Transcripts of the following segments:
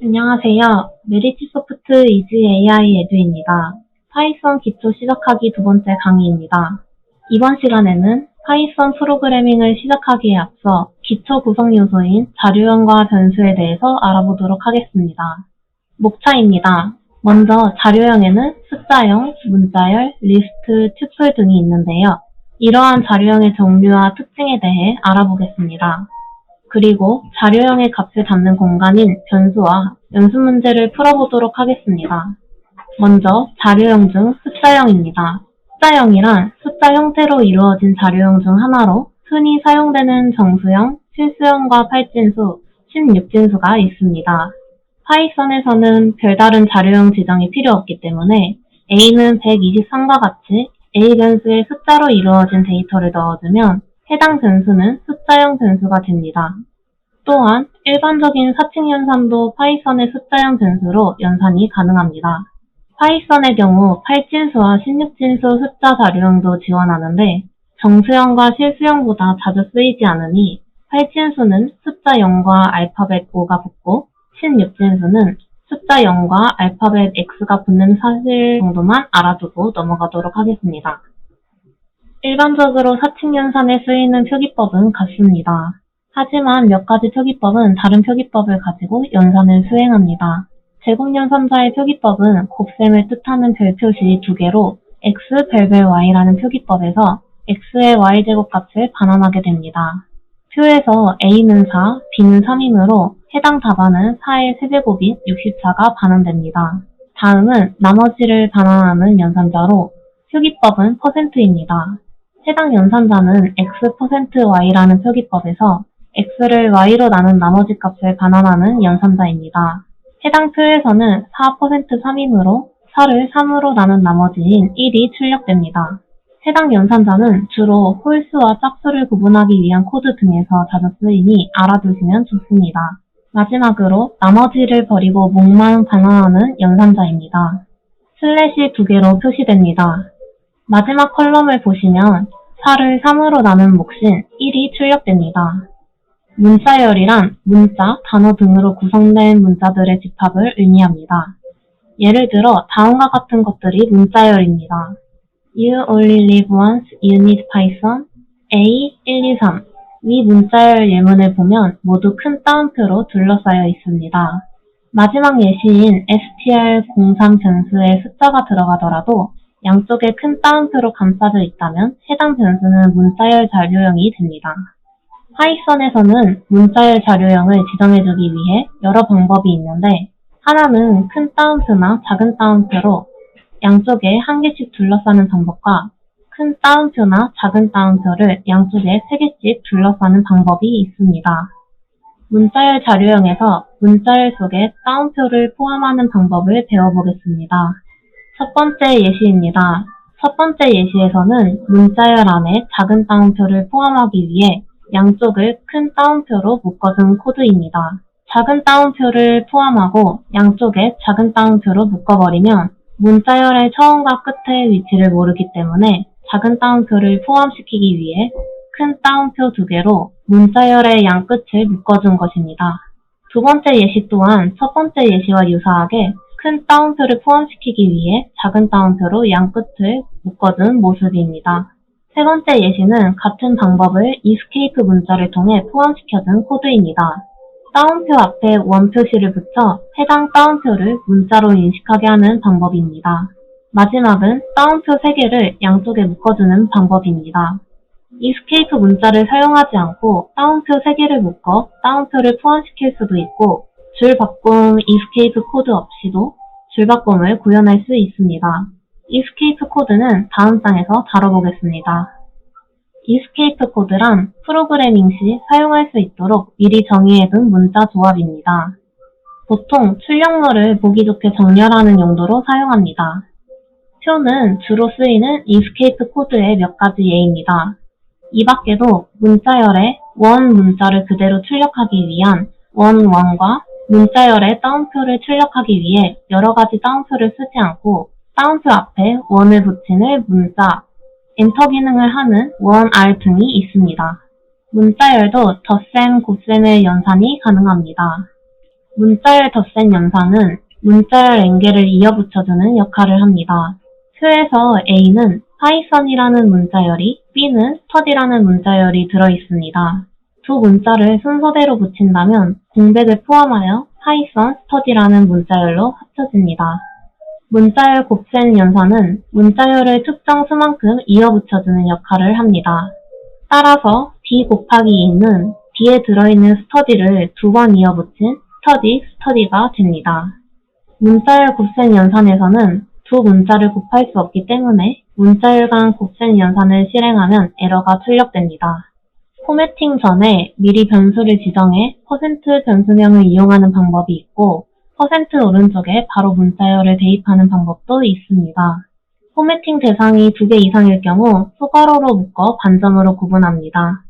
안녕하세요. 메리츠소프트 이지 AI 에듀입니다. 파이썬 기초 시작하기 두 번째 강의입니다. 이번 시간에는 파이썬 프로그래밍을 시작하기에 앞서 기초 구성 요소인 자료형과 변수에 대해서 알아보도록 하겠습니다. 목차입니다. 먼저 자료형에는 숫자형, 문자열, 리스트, 튜플 등이 있는데요. 이러한 자료형의 종류와 특징에 대해 알아보겠습니다. 그리고 자료형의 값을 담는 공간인 변수와 연습 문제를 풀어보도록 하겠습니다. 먼저 자료형 중 숫자형입니다. 숫자형이란 숫자 형태로 이루어진 자료형 중 하나로 흔히 사용되는 정수형, 실수형과 팔진수, 16진수가 있습니다. 파이썬에서는 별다른 자료형 지정이 필요 없기 때문에 A는 123과 같이 A 변수에 숫자로 이루어진 데이터를 넣어주면 해당 변수는 숫자형 변수가 됩니다. 또한 일반적인 사칙 연산도 파이썬의 숫자형 변수로 연산이 가능합니다. 파이썬의 경우 8진수와 16진수 숫자 자료형도 지원하는데 정수형과 실수형보다 자주 쓰이지 않으니 8진수는 숫자 0과 알파벳 5가 붙고 16진수는 숫자 0과 알파벳 X가 붙는 사실 정도만 알아두고 넘어가도록 하겠습니다. 일반적으로 사칙 연산에 쓰이는 표기법은 같습니다. 하지만 몇 가지 표기법은 다른 표기법을 가지고 연산을 수행합니다. 제곱연산자의 표기법은 곱셈을 뜻하는 별표시 두 개로 x 별별 y라는 표기법에서 x의 y제곱 값을 반환하게 됩니다. 표에서 a는 4, b는 3이므로 해당 답안은 4의 세제곱인 64가 반환됩니다. 다음은 나머지를 반환하는 연산자로 표기법은 %입니다. 해당 연산자는 x%y라는 표기법에서 x를 y로 나눈 나머지 값을 반환하는 연산자입니다. 해당 표에서는 4% 3이므로 4를 3으로 나눈 나머지인 1이 출력됩니다. 해당 연산자는 주로 홀수와 짝수를 구분하기 위한 코드 등에서 자주 쓰이니 알아두시면 좋습니다. 마지막으로 나머지를 버리고 목만 반환하는 연산자입니다. 슬래시 두 개로 표시됩니다. 마지막 컬럼을 보시면 4를 3으로 나눈 몫인 1이 출력됩니다. 문자열이란 문자, 단어 등으로 구성된 문자들의 집합을 의미합니다. 예를 들어 다음과 같은 것들이 문자열입니다. You only live once, you need Python, A, 1, 2, 3. 위 문자열 예문을 보면 모두 큰 따옴표로 둘러싸여 있습니다. 마지막 예시인 str03 변수에 숫자가 들어가더라도 양쪽에 큰 따옴표로 감싸져 있다면 해당 변수는 문자열 자료형이 됩니다. 파이썬에서는 문자열 자료형을 지정해주기 위해 여러 방법이 있는데 하나는 큰 따옴표나 작은 따옴표로 양쪽에 한 개씩 둘러싸는 방법과 큰 따옴표나 작은 따옴표를 양쪽에 3개씩 둘러싸는 방법이 있습니다. 문자열 자료형에서 문자열 속에 따옴표를 포함하는 방법을 배워보겠습니다. 첫 번째 예시입니다. 첫 번째 예시에서는 문자열 안에 작은 따옴표를 포함하기 위해 양쪽을 큰 따옴표로 묶어준 코드입니다. 작은 따옴표를 포함하고 양쪽에 작은 따옴표로 묶어버리면 문자열의 처음과 끝의 위치를 모르기 때문에 작은 따옴표를 포함시키기 위해 큰 따옴표 두 개로 문자열의 양끝을 묶어준 것입니다. 두 번째 예시 또한 첫 번째 예시와 유사하게 큰 따옴표를 포함시키기 위해 작은 따옴표로 양끝을 묶어준 모습입니다. 세 번째 예시는 같은 방법을 escape 문자를 통해 포함시켜준 코드입니다. 따옴표 앞에 원 표시를 붙여 해당 따옴표를 문자로 인식하게 하는 방법입니다. 마지막은 따옴표 3개를 양쪽에 묶어주는 방법입니다. escape 문자를 사용하지 않고 따옴표 3개를 묶어 따옴표를 포함시킬 수도 있고 줄바꿈 escape 코드 없이도 줄바꿈을 구현할 수 있습니다. escape 코드는 다음 장에서 다뤄보겠습니다. escape 코드란 프로그래밍 시 사용할 수 있도록 미리 정의해둔 문자 조합입니다. 보통 출력물을 보기 좋게 정렬하는 용도로 사용합니다. 표는 주로 쓰이는 escape 코드의 몇 가지 예입니다. 이 밖에도 문자열에 원 문자를 그대로 출력하기 위한 원과 문자열에 따옴표를 출력하기 위해 여러 가지 따옴표를 쓰지 않고 따옴표 앞에 원을 붙이는 문자, 엔터 기능을 하는 원-R 등이 있습니다. 문자열도 덧셈, 곱셈의 연산이 가능합니다. 문자열 덧셈 연산은 문자열 n개를 이어붙여주는 역할을 합니다. 표에서 A는 파이썬이라는 문자열이, B는 스터디라는 문자열이 들어있습니다. 두 문자를 순서대로 붙인다면 공백을 포함하여 파이썬 스터디라는 문자열로 합쳐집니다. 문자열 곱셈 연산은 문자열을 특정 수만큼 이어붙여주는 역할을 합니다. 따라서 B 곱하기 2는 B에 들어있는 스터디를 두 번 이어붙인 스터디가 됩니다. 문자열 곱셈 연산에서는 두 문자를 곱할 수 없기 때문에 문자열 간 곱셈 연산을 실행하면 에러가 출력됩니다. 포매팅 전에 미리 변수를 지정해 % 변수명을 이용하는 방법이 있고 % 오른쪽에 바로 문자열을 대입하는 방법도 있습니다. 포매팅 대상이 2개 이상일 경우 소괄호로 묶어 반점으로 구분합니다.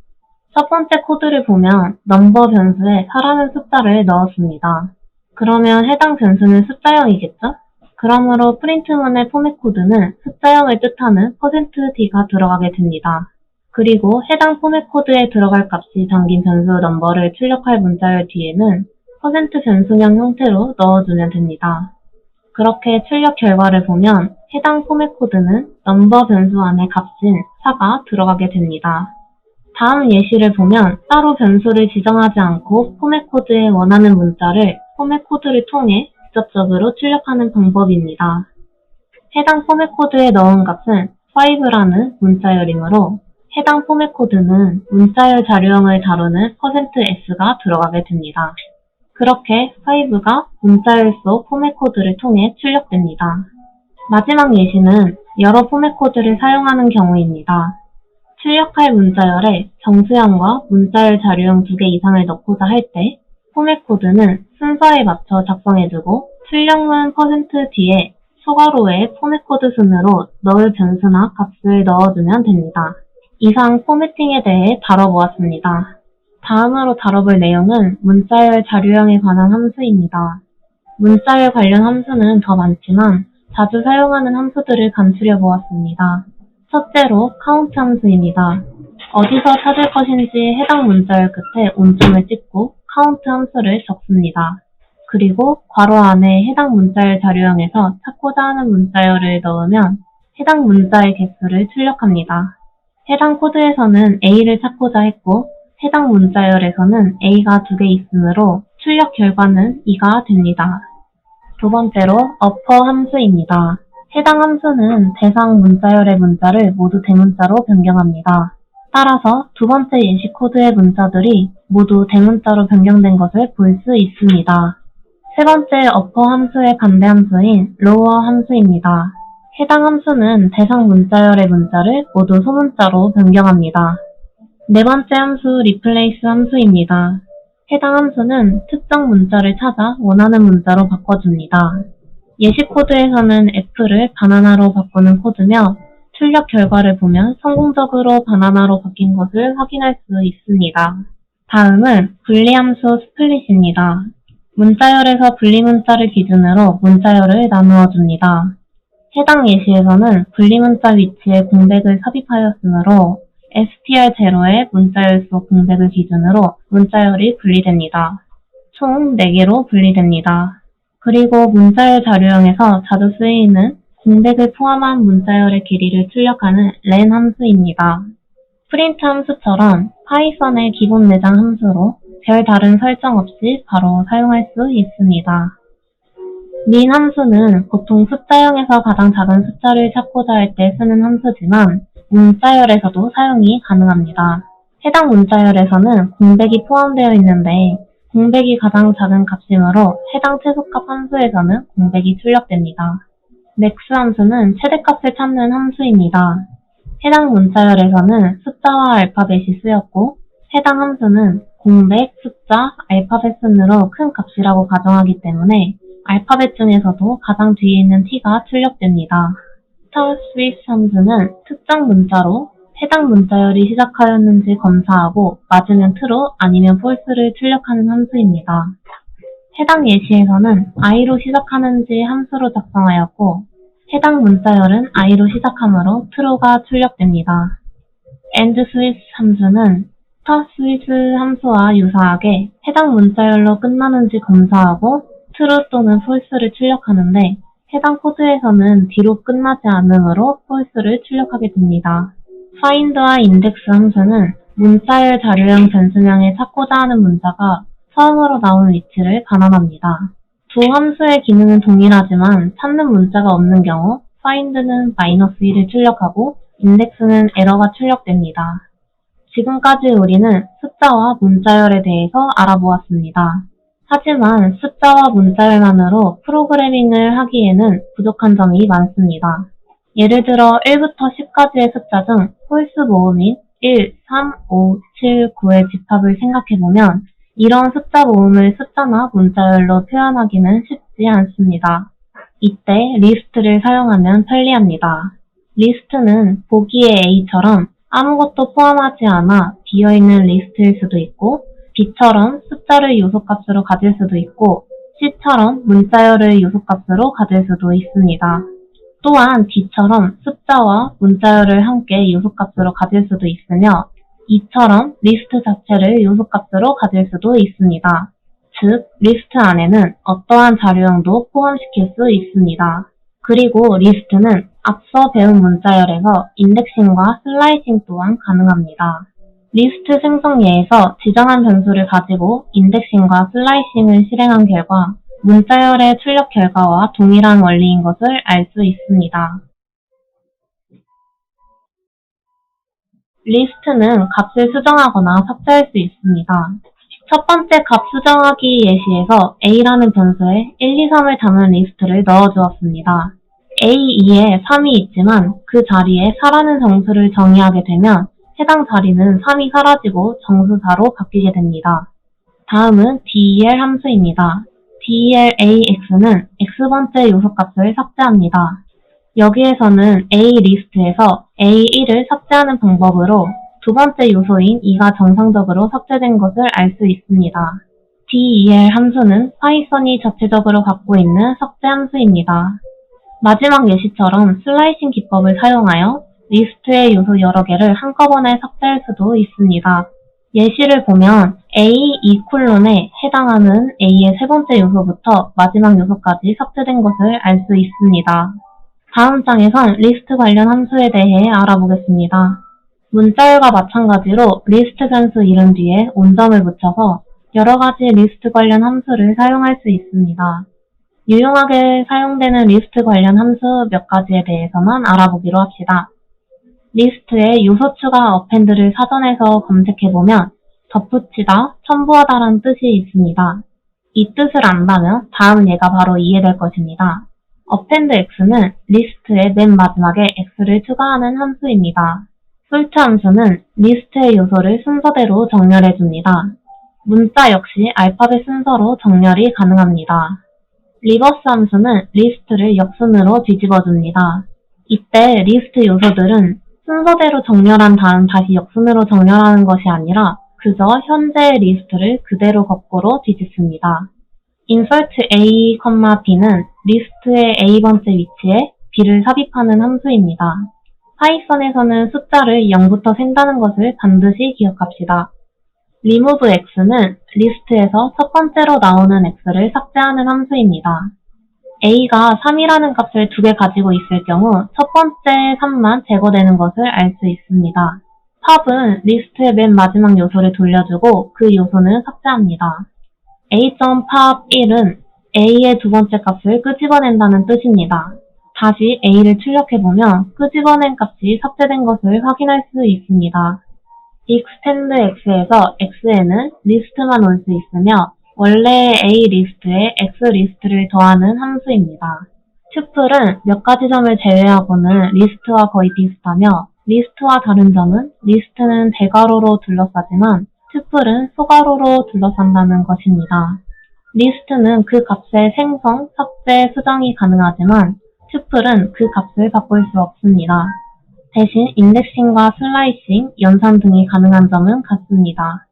첫 번째 코드를 보면 넘버 변수에 4라는 숫자를 넣었습니다. 그러면 해당 변수는 숫자형이겠죠? 그러므로 프린트문의 포맷 코드는 숫자형을 뜻하는 %d가 들어가게 됩니다. 그리고 해당 포맷 코드에 들어갈 값이 담긴 변수 넘버를 출력할 문자열 뒤에는 % 변수명 형태로 넣어주면 됩니다. 그렇게 출력 결과를 보면 해당 포맷 코드는 넘버 변수 안에 값인 4가 들어가게 됩니다. 다음 예시를 보면 따로 변수를 지정하지 않고 포맷 코드에 원하는 문자를 포맷 코드를 통해 직접적으로 출력하는 방법입니다. 해당 포맷 코드에 넣은 값은 5라는 문자열이므로 해당 포맷 코드는 문자열 자료형을 다루는 %s가 들어가게 됩니다. 그렇게 5가 문자열 속 포맷 코드를 통해 출력됩니다. 마지막 예시는 여러 포맷 코드를 사용하는 경우입니다. 출력할 문자열에 정수형과 문자열 자료형 2개 이상을 넣고자 할 때 포맷 코드는 순서에 맞춰 작성해주고 출력문 %d에 소괄호에 포맷 코드 순으로 넣을 변수나 값을 넣어주면 됩니다. 이상 포매팅에 대해 다뤄보았습니다. 다음으로 다뤄볼 내용은 문자열 자료형에 관한 함수입니다. 문자열 관련 함수는 더 많지만 자주 사용하는 함수들을 간추려 보았습니다. 첫째로 count 함수입니다. 어디서 찾을 것인지 해당 문자열 끝에 온점을 찍고 count 함수를 적습니다. 그리고 괄호 안에 해당 문자열 자료형에서 찾고자 하는 문자열을 넣으면 해당 문자의 개수를 출력합니다. 해당 코드에서는 A를 찾고자 했고 해당 문자열에서는 A가 2개 있으므로 출력 결과는 2가 됩니다. 두 번째로 upper 함수입니다. 해당 함수는 대상 문자열의 문자를 모두 대문자로 변경합니다. 따라서 두 번째 예시 코드의 문자들이 모두 대문자로 변경된 것을 볼 수 있습니다. 세 번째 upper 함수의 반대 함수인 lower 함수입니다. 해당 함수는 대상 문자열의 문자를 모두 소문자로 변경합니다. 네 번째 함수 replace 함수입니다. 해당 함수는 특정 문자를 찾아 원하는 문자로 바꿔줍니다. 예시 코드에서는 F를 바나나로 바꾸는 코드며 출력 결과를 보면 성공적으로 바나나로 바뀐 것을 확인할 수 있습니다. 다음은 분리함수 split입니다. 문자열에서 분리문자를 기준으로 문자열을 나누어 줍니다. 해당 예시에서는 분리문자 위치에 공백을 삽입하였으므로 str0의 문자열 속 공백을 기준으로 문자열이 분리됩니다. 총 4개로 분리됩니다. 그리고 문자열 자료형에서 자주 쓰이는 공백을 포함한 문자열의 길이를 출력하는 len 함수입니다. 프린트 함수처럼 파이썬의 기본 내장 함수로 별다른 설정 없이 바로 사용할 수 있습니다. min 함수는 보통 숫자형에서 가장 작은 숫자를 찾고자 할 때 쓰는 함수지만 문자열에서도 사용이 가능합니다. 해당 문자열에서는 공백이 포함되어 있는데 공백이 가장 작은 값이므로 해당 최소값 함수에서는 공백이 출력됩니다. max 함수는 최대값을 찾는 함수입니다. 해당 문자열에서는 숫자와 알파벳이 쓰였고 해당 함수는 공백, 숫자, 알파벳 순으로 큰 값이라고 가정하기 때문에 알파벳 중에서도 가장 뒤에 있는 t가 출력됩니다. start with 함수는 특정 문자로 해당 문자열이 시작하였는지 검사하고 맞으면 true 아니면 false를 출력하는 함수입니다. 해당 예시에서는 i로 시작하는지 함수로 작성하였고 해당 문자열은 i로 시작하므로 true가 출력됩니다. end with 함수는 스타스위즈 함수와 유사하게 해당 문자열로 끝나는지 검사하고 true 또는 false를 출력하는데 해당 코드에서는 D로 끝나지 않으므로 false를 출력하게 됩니다. find와 index 함수는 문자열 자료형 변수명에 찾고자 하는 문자가 처음으로 나온 위치를 반환합니다. 두 함수의 기능은 동일하지만 찾는 문자가 없는 경우 find는 -1을 출력하고 index는 에러가 출력됩니다. 지금까지 우리는 숫자와 문자열에 대해서 알아보았습니다. 하지만 숫자와 문자열만으로 프로그래밍을 하기에는 부족한 점이 많습니다. 예를 들어 1부터 10까지의 숫자 중 홀수 모음인 1, 3, 5, 7, 9의 집합을 생각해보면 이런 숫자 모음을 숫자나 문자열로 표현하기는 쉽지 않습니다. 이때 리스트를 사용하면 편리합니다. 리스트는 보기의 A처럼 아무것도 포함하지 않아 비어있는 리스트일 수도 있고 B처럼 숫자를 요소값으로 가질 수도 있고 C처럼 문자열을 요소값으로 가질 수도 있습니다. 또한 D처럼 숫자와 문자열을 함께 요소값으로 가질 수도 있으며 E처럼 리스트 자체를 요소값으로 가질 수도 있습니다. 즉, 리스트 안에는 어떠한 자료형도 포함시킬 수 있습니다. 그리고 리스트는 앞서 배운 문자열에서 인덱싱과 슬라이싱 또한 가능합니다. 리스트 생성 예에서 지정한 변수를 가지고 인덱싱과 슬라이싱을 실행한 결과 문자열의 출력 결과와 동일한 원리인 것을 알 수 있습니다. 리스트는 값을 수정하거나 삭제할 수 있습니다. 첫 번째 값 수정하기 예시에서 A라는 변수에 1, 2, 3을 담은 리스트를 넣어주었습니다. A2에 3이 있지만 그 자리에 4라는 정수를 정의하게 되면 해당 자리는 3이 사라지고 정수 4로 바뀌게 됩니다. 다음은 del 함수입니다. del AX는 X번째 요소값을 삭제합니다. 여기에서는 A 리스트에서 A1을 삭제하는 방법으로 두 번째 요소인 2가 정상적으로 삭제된 것을 알 수 있습니다. del 함수는 파이썬이 자체적으로 갖고 있는 삭제 함수입니다. 마지막 예시처럼 슬라이싱 기법을 사용하여 리스트의 요소 여러 개를 한꺼번에 삭제할 수도 있습니다. 예시를 보면 A 2콜론에 해당하는 A의 세 번째 요소부터 마지막 요소까지 삭제된 것을 알 수 있습니다. 다음 장에선 리스트 관련 함수에 대해 알아보겠습니다. 문자열과 마찬가지로 리스트 변수 이름 뒤에 온점을 붙여서 여러 가지 리스트 관련 함수를 사용할 수 있습니다. 유용하게 사용되는 리스트 관련 함수 몇 가지에 대해서만 알아보기로 합시다. 리스트에 요소 추가 어펜드를 사전에서 검색해보면 덧붙이다, 첨부하다라는 뜻이 있습니다. 이 뜻을 안다면 다음 예가 바로 이해될 것입니다. append x는 리스트의 맨 마지막에 x를 추가하는 함수입니다. sort 함수는 리스트의 요소를 순서대로 정렬해줍니다. 문자 역시 알파벳 순서로 정렬이 가능합니다. reverse 함수는 리스트를 역순으로 뒤집어줍니다. 이때 리스트 요소들은 순서대로 정렬한 다음 다시 역순으로 정렬하는 것이 아니라 그저 현재의 리스트를 그대로 거꾸로 뒤집습니다. insert a, b는 리스트의 a번째 위치에 b를 삽입하는 함수입니다. 파이썬에서는 숫자를 0부터 센다는 것을 반드시 기억합시다. remove x는 리스트에서 첫 번째로 나오는 x를 삭제하는 함수입니다. a가 3이라는 값을 두 개 가지고 있을 경우 첫 번째 3만 제거되는 것을 알 수 있습니다. pop은 리스트의 맨 마지막 요소를 돌려주고 그 요소는 삭제합니다. a.pop1은 a의 두 번째 값을 끄집어낸다는 뜻입니다. 다시 a를 출력해보면 끄집어낸 값이 삭제된 것을 확인할 수 있습니다. extend x에서 x에는 리스트만 올 수 있으며 원래의 A 리스트에 X 리스트를 더하는 함수입니다. tuple은 몇 가지 점을 제외하고는 리스트와 거의 비슷하며 리스트와 다른 점은 리스트는 대괄호로 둘러싸지만 tuple은 소괄호로 둘러싼다는 것입니다. 리스트는 그 값의 생성, 삭제, 수정이 가능하지만 tuple은 그 값을 바꿀 수 없습니다. 대신 인덱싱과 슬라이싱, 연산 등이 가능한 점은 같습니다.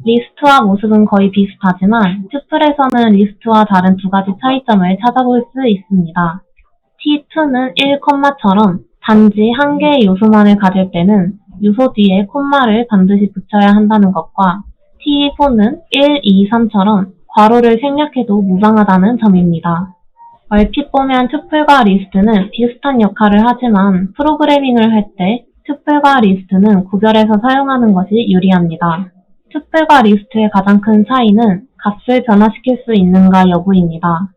리스트와 모습은 거의 비슷하지만 tuple에서는 리스트와 다른 두 가지 차이점을 찾아볼 수 있습니다. T2는 1, 처럼 단지 한 개의 요소만을 가질 때는 유소 뒤에 콤마를 반드시 붙여야 한다는 것과 t4는 1, 2, 3처럼 괄호를 생략해도 무방하다는 점입니다. 얼핏 보면 투플과 리스트는 비슷한 역할을 하지만 프로그래밍을 할 때 투플과 리스트는 구별해서 사용하는 것이 유리합니다. 투플과 리스트의 가장 큰 차이는 값을 변화시킬 수 있는가 여부입니다.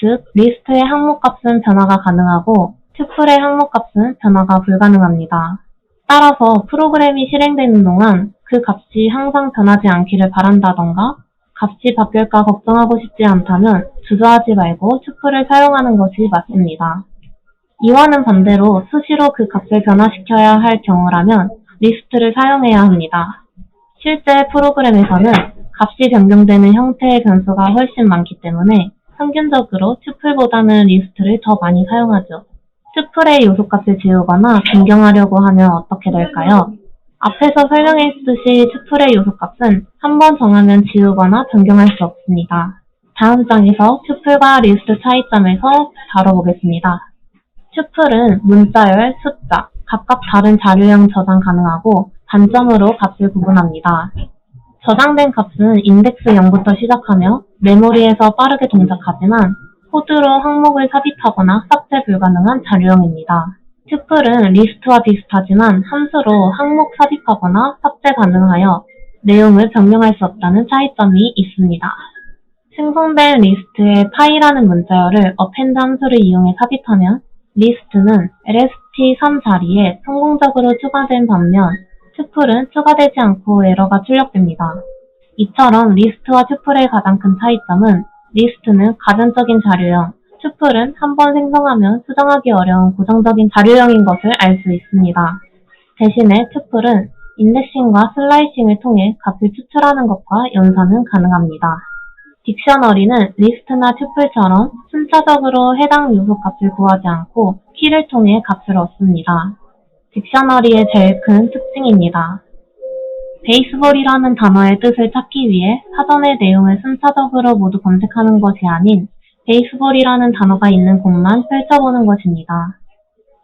즉, 리스트의 항목값은 변화가 가능하고 투플의 항목값은 변화가 불가능합니다. 따라서 프로그램이 실행되는 동안 그 값이 항상 변하지 않기를 바란다던가 값이 바뀔까 걱정하고 싶지 않다면 주저하지 말고 투플을 사용하는 것이 맞습니다. 이와는 반대로 수시로 그 값을 변화시켜야 할 경우라면 리스트를 사용해야 합니다. 실제 프로그램에서는 값이 변경되는 형태의 변수가 훨씬 많기 때문에 평균적으로 투플보다는 리스트를 더 많이 사용하죠. 투플의 요소값을 지우거나 변경하려고 하면 어떻게 될까요? 앞에서 설명했듯이 투플의 요소값은 한 번 정하면 지우거나 변경할 수 없습니다. 다음 장에서 투플과 리스트 차이점에서 다뤄보겠습니다. 투플은 문자열, 숫자, 각각 다른 자료형 저장 가능하고 단점으로 값을 구분합니다. 저장된 값은 인덱스 0부터 시작하며 메모리에서 빠르게 동작하지만 코드로 항목을 삽입하거나 삭제 불가능한 자료형입니다. 투플은 리스트와 비슷하지만 함수로 항목 삽입하거나 삭제 가능하여 내용을 변경할 수 없다는 차이점이 있습니다. 생성된 리스트에 파이라는 문자열을 append 함수를 이용해 삽입하면 리스트는 lst3 자리에 성공적으로 추가된 반면 투플은 추가되지 않고 에러가 출력됩니다. 이처럼 리스트와 투플의 가장 큰 차이점은 리스트는 가변적인 자료형, 투플은 한 번 생성하면 수정하기 어려운 고정적인 자료형인 것을 알 수 있습니다. 대신에 투플은 인덱싱과 슬라이싱을 통해 값을 추출하는 것과 연산은 가능합니다. 딕셔너리는 리스트나 투플처럼 순차적으로 해당 요소 값을 구하지 않고 키를 통해 값을 얻습니다. 딕셔너리의 제일 큰 특징입니다. 베이스볼이라는 단어의 뜻을 찾기 위해 사전의 내용을 순차적으로 모두 검색하는 것이 아닌 베이스볼이라는 단어가 있는 곳만 펼쳐보는 것입니다.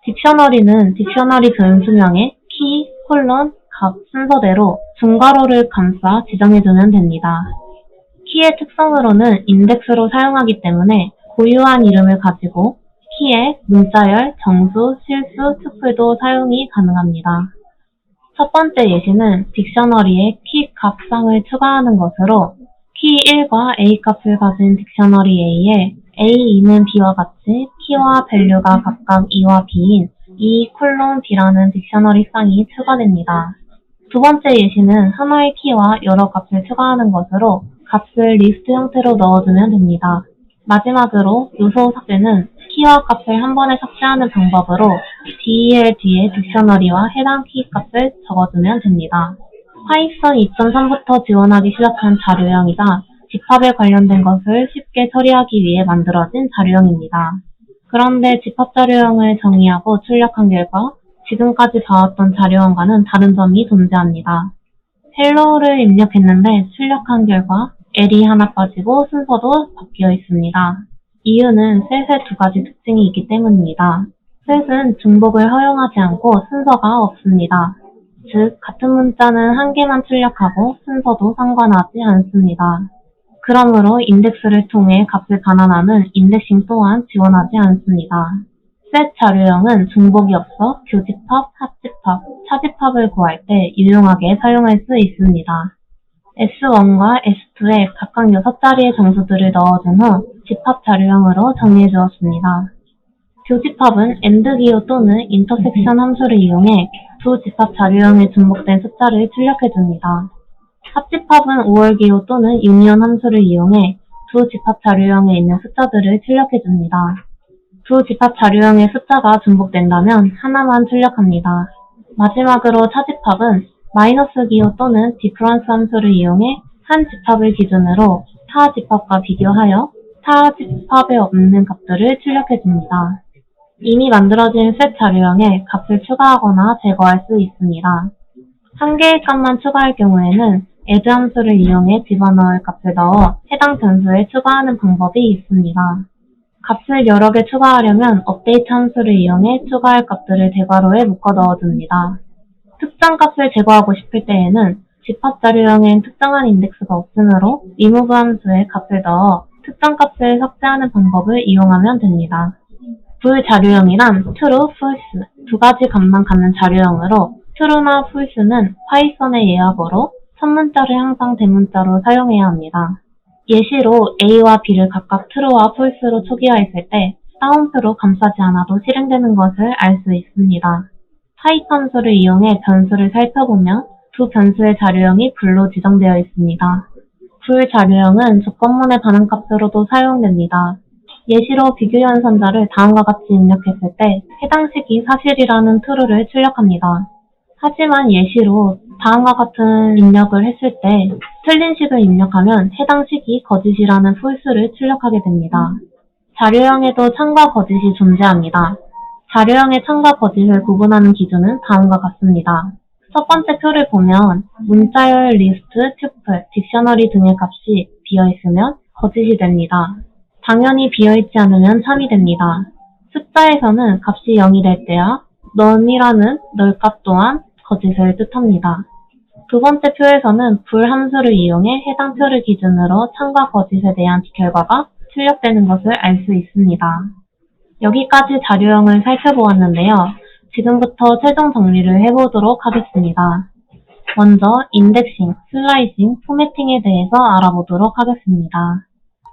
딕셔너리는 딕셔너리 변수명에 키, 콜론, 값 순서대로 중괄호를 감싸 지정해주면 됩니다. 키의 특성으로는 인덱스로 사용하기 때문에 고유한 이름을 가지고 키에 문자열, 정수, 실수, 투플도 사용이 가능합니다. 첫 번째 예시는 딕셔너리에 키 값상을 추가하는 것으로 키 1과 A 값을 가진 딕셔너리 A에 A2는 B와 같이 키와 밸류가 각각 2와 B인 E 콜론 B라는 딕셔너리 쌍이 추가됩니다. 두 번째 예시는 하나의 키와 여러 값을 추가하는 것으로 값을 리스트 형태로 넣어주면 됩니다. 마지막으로 요소 삭제는 키와 값을 한 번에 삭제하는 방법으로 del 뒤에 딕셔너리와 해당 키 값을 적어주면 됩니다. 파이썬 2.3부터 지원하기 시작한 자료형이자 집합에 관련된 것을 쉽게 처리하기 위해 만들어진 자료형입니다. 그런데 집합 자료형을 정의하고 출력한 결과 지금까지 봐왔던 자료형과는 다른 점이 존재합니다. 헬로우를 입력했는데 출력한 결과 L이 하나 빠지고 순서도 바뀌어 있습니다. 이유는 셋의 두 가지 특징이 있기 때문입니다. 셋은 중복을 허용하지 않고 순서가 없습니다. 즉, 같은 문자는 한 개만 출력하고 순서도 상관하지 않습니다. 그러므로 인덱스를 통해 값을 반환하는 인덱싱 또한 지원하지 않습니다. 셋 자료형은 중복이 없어 교집합, 합집합, 차집합을 구할 때 유용하게 사용할 수 있습니다. S1과 S2에 각각 6자리의 정수들을 넣어준 후 집합 자료형으로 정리해 주었습니다. 교집합은 AND 기호 또는 인터섹션 함수를 이용해 두 집합 자료형에 중복된 숫자를 출력해 줍니다. 합집합은 OR 기호 또는 유니온 함수를 이용해 두 집합 자료형에 있는 숫자들을 출력해 줍니다. 두 집합 자료형의 숫자가 중복된다면 하나만 출력합니다. 마지막으로 차집합은 마이너스 기호 또는 디퍼런스 함수를 이용해 한 집합을 기준으로 타 집합과 비교하여 타 집합에 없는 값들을 출력해 줍니다. 이미 만들어진 셋 자료형에 값을 추가하거나 제거할 수 있습니다. 한 개의 값만 추가할 경우에는 add 함수를 이용해 집어넣을 값을 넣어 해당 변수에 추가하는 방법이 있습니다. 값을 여러 개 추가하려면 update 함수를 이용해 추가할 값들을 대괄호에 묶어 넣어줍니다. 특정 값을 제거하고 싶을 때에는 집합 자료형엔 특정한 인덱스가 없으므로 remove 함수에 값을 넣어 특정 값을 삭제하는 방법을 이용하면 됩니다. 불자료형이란 true, false 두 가지 값만 갖는 자료형으로 true나 false는 파이썬의 예약어로 첫 문자를 항상 대문자로 사용해야 합니다. 예시로 A와 B를 각각 true와 false로 초기화했을 때 따옴표로 감싸지 않아도 실행되는 것을 알 수 있습니다. 타입 함수를 이용해 변수를 살펴보면 두 변수의 자료형이 불로 지정되어 있습니다. 불 자료형은 조건문의 반응값으로도 사용됩니다. 예시로 비교연산자를 다음과 같이 입력했을 때 해당 식이 사실이라는 true를 출력합니다. 하지만 예시로 다음과 같은 입력을 했을 때 틀린 식을 입력하면 해당 식이 거짓이라는 false를 출력하게 됩니다. 자료형에도 참과 거짓이 존재합니다. 자료형의 참과 거짓을 구분하는 기준은 다음과 같습니다. 첫 번째 표를 보면 문자열, 리스트, 튜플, 딕셔너리 등의 값이 비어있으면 거짓이 됩니다. 당연히 비어있지 않으면 참이 됩니다. 숫자에서는 값이 0이 될 때야 none이라는 널값 또한 거짓을 뜻합니다. 두 번째 표에서는 불 함수를 이용해 해당 표를 기준으로 참과 거짓에 대한 결과가 출력되는 것을 알 수 있습니다. 여기까지 자료형을 살펴보았는데요. 지금부터 최종 정리를 해보도록 하겠습니다. 먼저 인덱싱, 슬라이싱, 포매팅에 대해서 알아보도록 하겠습니다.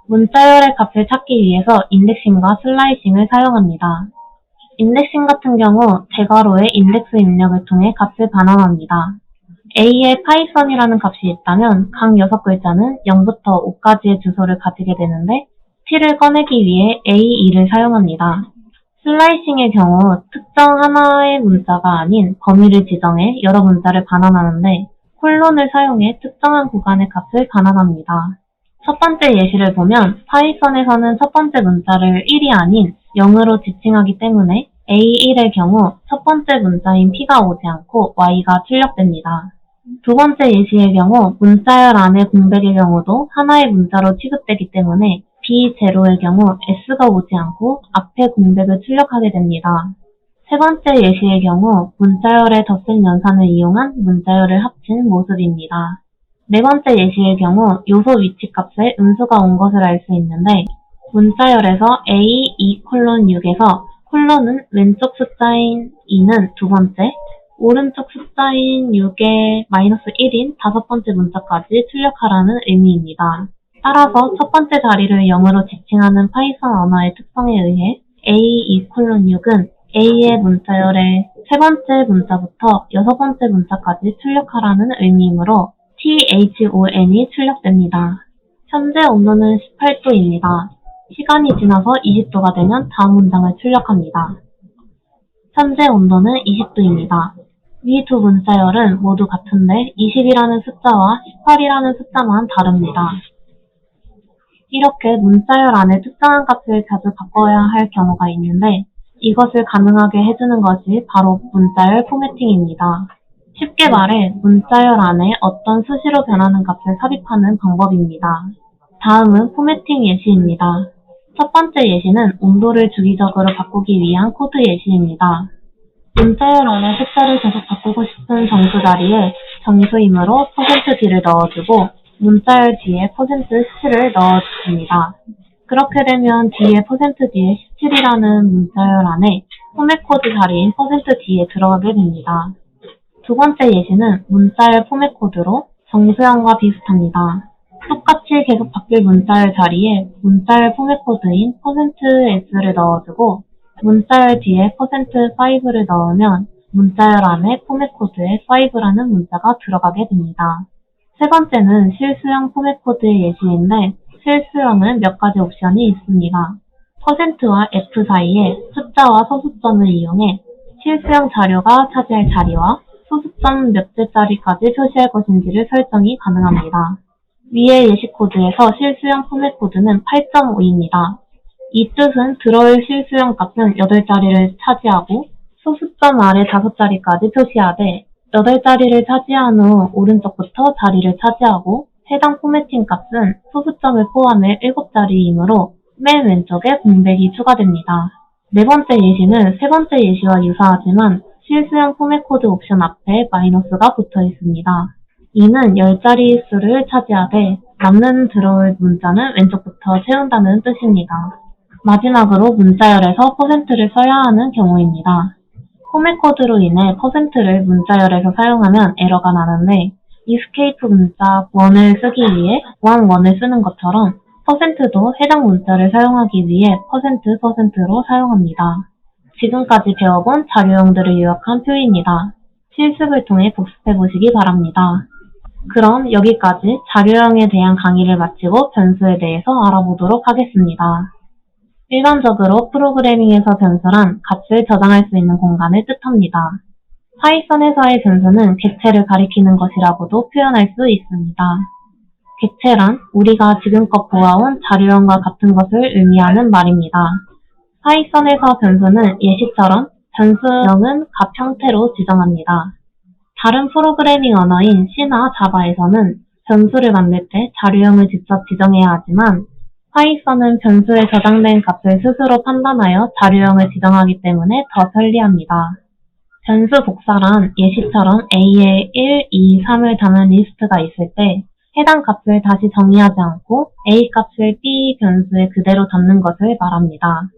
문자열의 값을 찾기 위해서 인덱싱과 슬라이싱을 사용합니다. 인덱싱 같은 경우 대괄호의 인덱스 입력을 통해 값을 반환합니다. A에 파이썬이라는 값이 있다면 각 6글자는 0부터 5까지의 주소를 가지게 되는데 t를 꺼내기 위해 A2를 사용합니다. 슬라이싱의 경우 특정 하나의 문자가 아닌 범위를 지정해 여러 문자를 반환하는데 콜론을 사용해 특정한 구간의 값을 반환합니다. 첫 번째 예시를 보면 파이썬에서는 첫 번째 문자를 1이 아닌 0으로 지칭하기 때문에 A1의 경우 첫 번째 문자인 P가 오지 않고 Y가 출력됩니다. 두 번째 예시의 경우 문자열 안의 공백의 경우도 하나의 문자로 취급되기 때문에 B0의 경우 S가 오지 않고 앞에 공백을 출력하게 됩니다. 세 번째 예시의 경우 문자열의 덧셈 연산을 이용한 문자열을 합친 모습입니다. 네 번째 예시의 경우 요소 위치 값에 음수가 온 것을 알 수 있는데 문자열에서 A, 2:6에서 콜론은 왼쪽 숫자인 2는 두 번째, 오른쪽 숫자인 6의 -1인 다섯 번째 문자까지 출력하라는 의미입니다. 따라서 첫 번째 자리를 0으로 지칭하는 파이썬 언어의 특성에 의해 A2:6은 A의 문자열의 세 번째 문자부터 여섯 번째 문자까지 출력하라는 의미이므로 THON이 출력됩니다. 현재 온도는 18도입니다. 시간이 지나서 20도가 되면 다음 문장을 출력합니다. 현재 온도는 20도입니다. 위 두 문자열은 모두 같은데 20이라는 숫자와 18이라는 숫자만 다릅니다. 이렇게 문자열 안에 특정한 값을 자주 바꿔야 할 경우가 있는데 이것을 가능하게 해주는 것이 바로 문자열 포매팅입니다. 쉽게 말해 문자열 안에 어떤 수시로 변하는 값을 삽입하는 방법입니다. 다음은 포매팅 예시입니다. 첫 번째 예시는 온도를 주기적으로 바꾸기 위한 코드 예시입니다. 문자열 안에 숫자를 계속 바꾸고 싶은 정수 자리에 정수이므로 %d를 넣어주고 문자열 뒤에 %17을 넣어줍니다. 그렇게 되면 뒤에 %d에 17이라는 문자열 안에 포맷 코드 자리인 %d에 들어가게 됩니다. 두 번째 예시는 문자열 포맷 코드로 정수형과 비슷합니다. 똑같이 계속 바뀔 문자열 자리에 문자열 포맷 코드인 %s를 넣어주고 문자열 뒤에 %5를 넣으면 문자열 안에 포맷 코드에 5라는 문자가 들어가게 됩니다. 세 번째는 실수형 포맷 코드의 예시인데 실수형은 몇 가지 옵션이 있습니다. %와 F 사이에 숫자와 소수점을 이용해 실수형 자료가 차지할 자리와 소수점 몇 개짜리까지 표시할 것인지를 설정이 가능합니다. 위의 예시 코드에서 실수형 포맷 코드는 8.5입니다. 이 뜻은 들어올 실수형 값은 8자리를 차지하고 소수점 아래 5자리까지 표시하되 8자리를 차지한 후 오른쪽부터 자리를 차지하고 해당 포매팅 값은 소수점을 포함해 7자리이므로 맨 왼쪽에 공백이 추가됩니다. 네 번째 예시는 세 번째 예시와 유사하지만 실수형 포맷 코드 옵션 앞에 마이너스가 붙어 있습니다. 이는 10자리 수를 차지하되 남는 들어올 문자는 왼쪽부터 채운다는 뜻입니다. 마지막으로 문자열에서 %를 써야 하는 경우입니다. 포맷 코드로 인해 %를 문자열에서 사용하면 에러가 나는데 escape 문자 1을 쓰기 위해 1을 쓰는 것처럼 %도 해당 문자를 사용하기 위해 %%로 사용합니다. 지금까지 배워본 자료형들을 요약한 표입니다. 실습을 통해 복습해보시기 바랍니다. 그럼 여기까지 자료형에 대한 강의를 마치고 변수에 대해서 알아보도록 하겠습니다. 일반적으로 프로그래밍에서 변수란 값을 저장할 수 있는 공간을 뜻합니다. 파이썬에서의 변수는 객체를 가리키는 것이라고도 표현할 수 있습니다. 객체란 우리가 지금껏 보아온 자료형과 같은 것을 의미하는 말입니다. 파이썬에서 변수는 예시처럼 변수형은 값 형태로 지정합니다. 다른 프로그래밍 언어인 C나 자바에서는 변수를 만들 때 자료형을 직접 지정해야 하지만 파이썬은 변수에 저장된 값을 스스로 판단하여 자료형을 지정하기 때문에 더 편리합니다. 변수 복사란 예시처럼 A에 1, 2, 3을 담은 리스트가 있을 때 해당 값을 다시 정의하지 않고 A 값을 B 변수에 그대로 담는 것을 말합니다.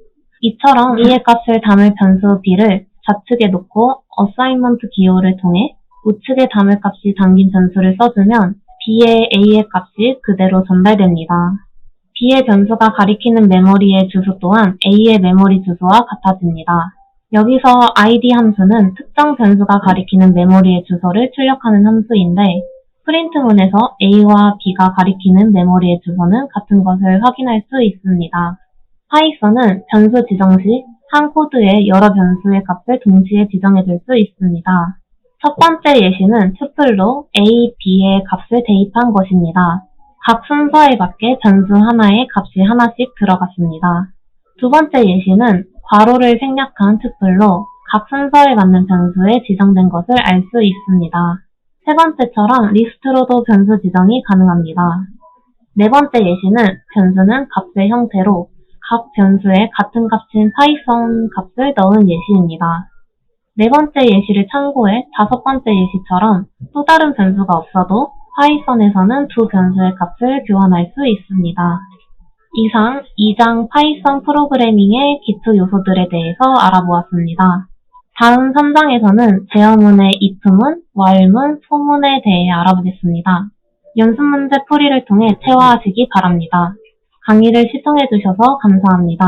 이처럼 B의 값을 담을 변수 B를 좌측에 놓고 어사인먼트 기호를 통해 우측에 담을 값이 담긴 변수를 써주면 B의 A의 값이 그대로 전달됩니다. B의 변수가 가리키는 메모리의 주소 또한 A의 메모리 주소와 같아집니다. 여기서 id 함수는 특정 변수가 가리키는 메모리의 주소를 출력하는 함수인데 프린트문에서 A와 B가 가리키는 메모리의 주소는 같은 것을 확인할 수 있습니다. 파이썬은 변수 지정 시 한 코드에 여러 변수의 값을 동시에 지정해줄 수 있습니다. 첫 번째 예시는 투플로 A, B의 값을 대입한 것입니다. 각 순서에 맞게 변수 하나에 값이 하나씩 들어갔습니다. 두 번째 예시는 괄호를 생략한 투플로 각 순서에 맞는 변수에 지정된 것을 알 수 있습니다. 세 번째처럼 리스트로도 변수 지정이 가능합니다. 네 번째 예시는 변수는 값의 형태로 각 변수에 같은 값인 파이썬 값을 넣은 예시입니다. 네 번째 예시를 참고해 다섯 번째 예시처럼 또 다른 변수가 없어도 파이썬에서는 두 변수의 값을 교환할 수 있습니다. 이상 2장 파이썬 프로그래밍의 기초 요소들에 대해서 알아보았습니다. 다음 3장에서는 제어문의 if문, while문, for문에 대해 알아보겠습니다. 연습문제 풀이를 통해 체화하시기 바랍니다. 강의를 시청해주셔서 감사합니다.